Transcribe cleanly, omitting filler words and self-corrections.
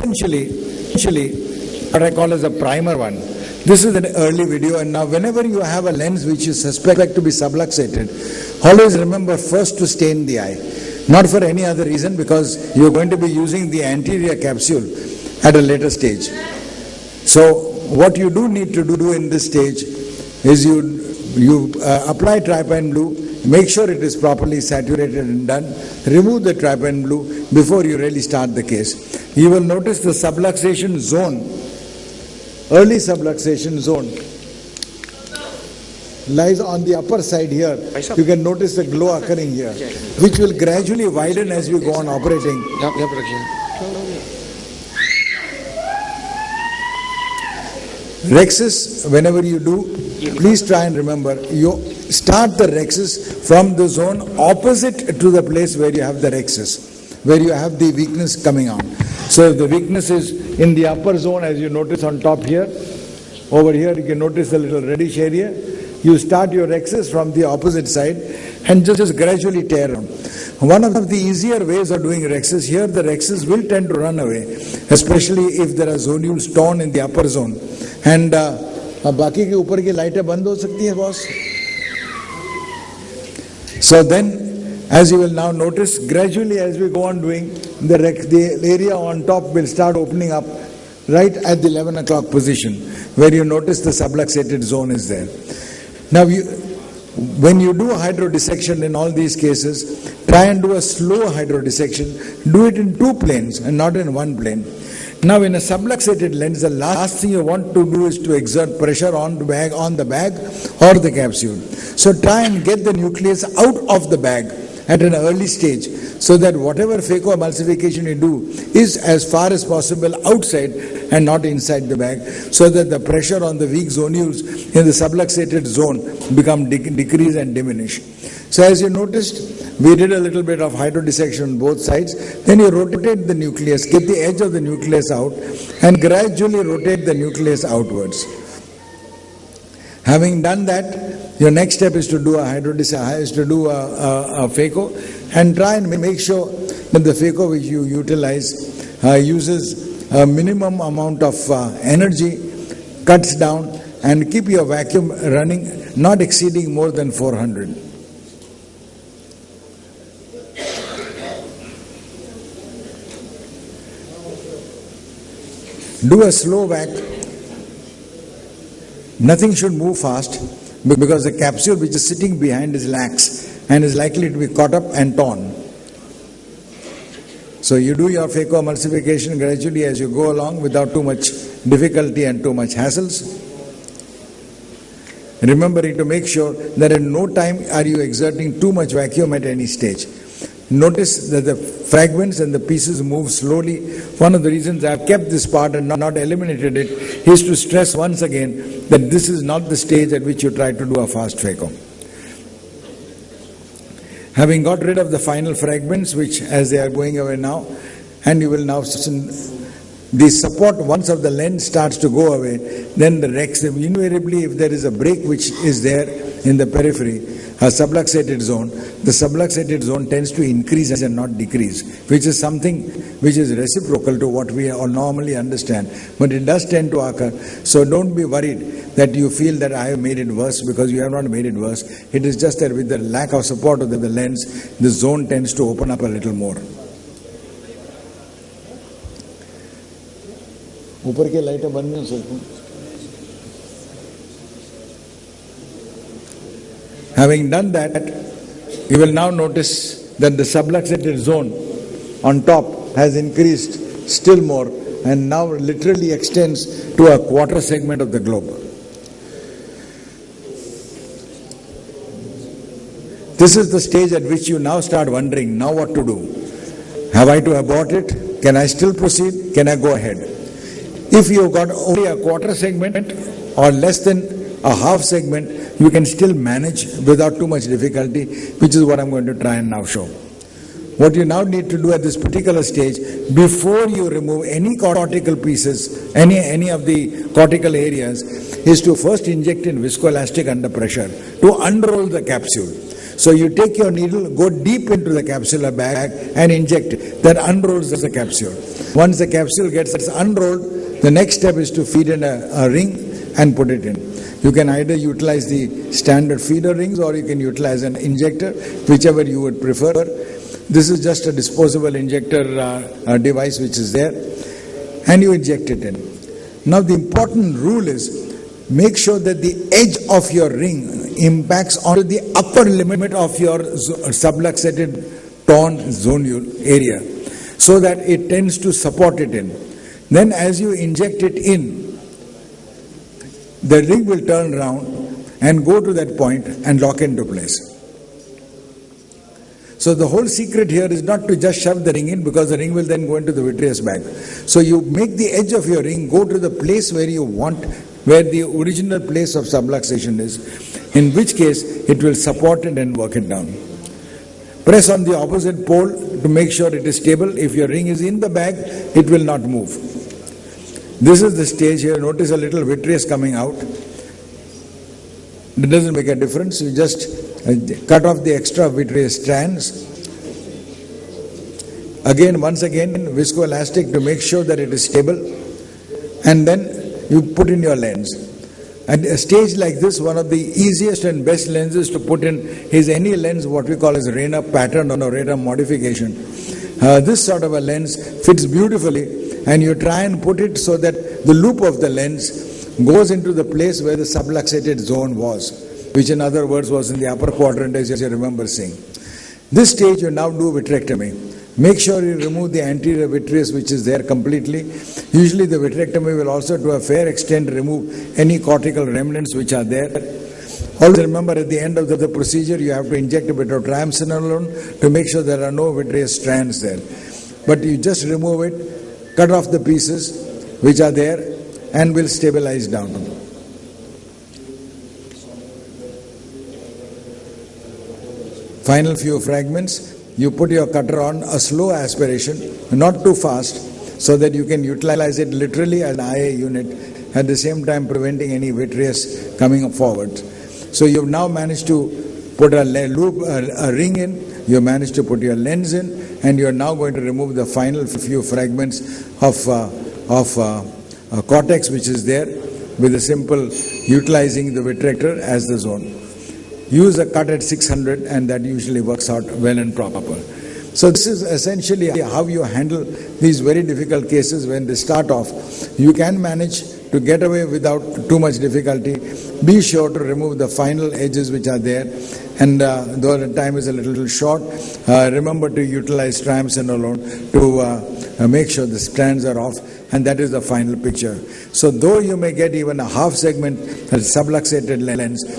essentially what I call as a primer one. This is an early video, and now whenever you have a lens which you suspect to be subluxated, always remember first to stain the eye. Not for any other reason, because you're going to be using the anterior capsule at a later stage. So what you do need to do in this stage is you apply trypan blue, make sure it is properly saturated and done, remove the trypan blue before you really start the case. You will notice the subluxation zone, early subluxation zone, lies on the upper side here. You can notice the glow occurring here, which will gradually widen as we go on operating. Rhexis, whenever you do, please try and remember, you start the rhexis from the zone opposite to the place where you have the rhexis, where you have the weakness coming on. So if the weakness is in the upper zone, as you notice on top here, over here you can notice a little reddish area. You start your rhexis from the opposite side and just gradually tear on. One of the easier ways of doing rhexis, here the rhexis will tend to run away, especially if there are zonules torn in the upper zone. And बाकी के ऊपर की लाइटें बंद हो सकती हैं boss. So then, as you will now notice, gradually as we go on doing, the area on top will start opening up right at the 11 o'clock position, where you notice the subluxated zone is there. Now, when you do hydrodissection in all these cases, try and do a slow hydrodissection. Do it in two planes and not in one plane. Now, in a subluxated lens, the last thing you want to do is to exert pressure on the bag or the capsule. So try and get the nucleus out of the bag at an early stage, so that whatever phacoemulsification you do is as far as possible outside and not inside the bag, so that the pressure on the weak zonules in the subluxated zone become decrease and diminish. So as you noticed, we did a little bit of hydrodissection on both sides. Then you rotate the nucleus, get the edge of the nucleus out, and gradually rotate the nucleus outwards. Having done that, your next step is to do a phaco, and try and make sure that the phaco which you utilize uses a minimum amount of energy, cuts down, and keep your vacuum running, not exceeding more than 400. Do a slow vac. Nothing should move fast, because the capsule which is sitting behind is lax and is likely to be caught up and torn. So you do your phacoemulsification gradually as you go along without too much difficulty and too much hassles. Remembering to make sure that at no time are you exerting too much vacuum at any stage. Notice that the fragments and the pieces move slowly. One of the reasons I have kept this part and not eliminated it is to stress once again that this is not the stage at which you try to do a fast phaco. Having got rid of the final fragments, which as they are going away now, and you will now, the support once of the lens starts to go away, then the rhexis, invariably if there is a break which is there in the periphery, a subluxated zone, the subluxated zone tends to increase and not decrease, which is something which is reciprocal to what we all normally understand, but it does tend to occur. So don't be worried that you feel that I have made it worse, because you have not made it worse. It is just that with the lack of support of the lens, the zone tends to open up a little more. ऊपर के लाइटें बंद नहीं हो सकती. Having done that, you will now notice that the subluxated zone on top has increased still more and now literally extends to a quarter segment of the globe. This is the stage at which you now start wondering, now what to do? Have I to abort it? Can I still proceed? Can I go ahead? If you've got only a quarter segment or less than a half segment, you can still manage without too much difficulty, which is what I'm going to try and now show. What you now need to do at this particular stage, before you remove any cortical pieces, any of the cortical areas, is to first inject in viscoelastic under pressure to unroll the capsule. So you take your needle, go deep into the capsular bag and inject it. That unrolls the capsule. Once the capsule gets unrolled, the next step is to feed in a ring and put it in. You can either utilize the standard feeder rings or you can utilize an injector, whichever you would prefer. This is just a disposable injector device which is there, and you inject it in. Now the important rule is, make sure that the edge of your ring impacts onto the upper limit of your subluxated torn zonule area, so that it tends to support it in. Then as you inject it in, the ring will turn around and go to that point and lock into place. So the whole secret here is not to just shove the ring in, because the ring will then go into the vitreous bag. So you make the edge of your ring go to the place where you want, where the original place of subluxation is, in which case it will support it and work it down. Press on the opposite pole to make sure it is stable. If your ring is in the bag, it will not move. This is the stage here. Notice a little vitreous coming out. It doesn't make a difference. You just cut off the extra vitreous strands. Once again, viscoelastic to make sure that it is stable. And then you put in your lens. At a stage like this, one of the easiest and best lenses to put in is any lens what we call as Rayner pattern or Rayner modification. This sort of a lens fits beautifully, and you try and put it so that the loop of the lens goes into the place where the subluxated zone was, which in other words was in the upper quadrant, as you remember seeing. This stage you now do vitrectomy. Make sure you remove the anterior vitreous which is there completely. Usually the vitrectomy will also to a fair extent remove any cortical remnants which are there. Also remember, at the end of the procedure you have to inject a bit of triamcinolone to make sure there are no vitreous strands there. But you just remove it, cut off the pieces which are there, and will stabilize down. Final few fragments. You put your cutter on a slow aspiration, not too fast, so that you can utilize it literally as an IA unit, at the same time preventing any vitreous coming forward. So you've now managed to put a ring in, you managed to put your lens in, and you're now going to remove the final few fragments of cortex which is there, with a simple utilizing the vitrector as the zone. Use a cut at 600, and that usually works out well and proper. So this is essentially how you handle these very difficult cases when they start off. You can manage to get away without too much difficulty. Be sure to remove the final edges which are there, and though the time is a little short, remember to utilize triamcinolone to make sure the strands are off, and that is the final picture. So though you may get even a half segment subluxated lens,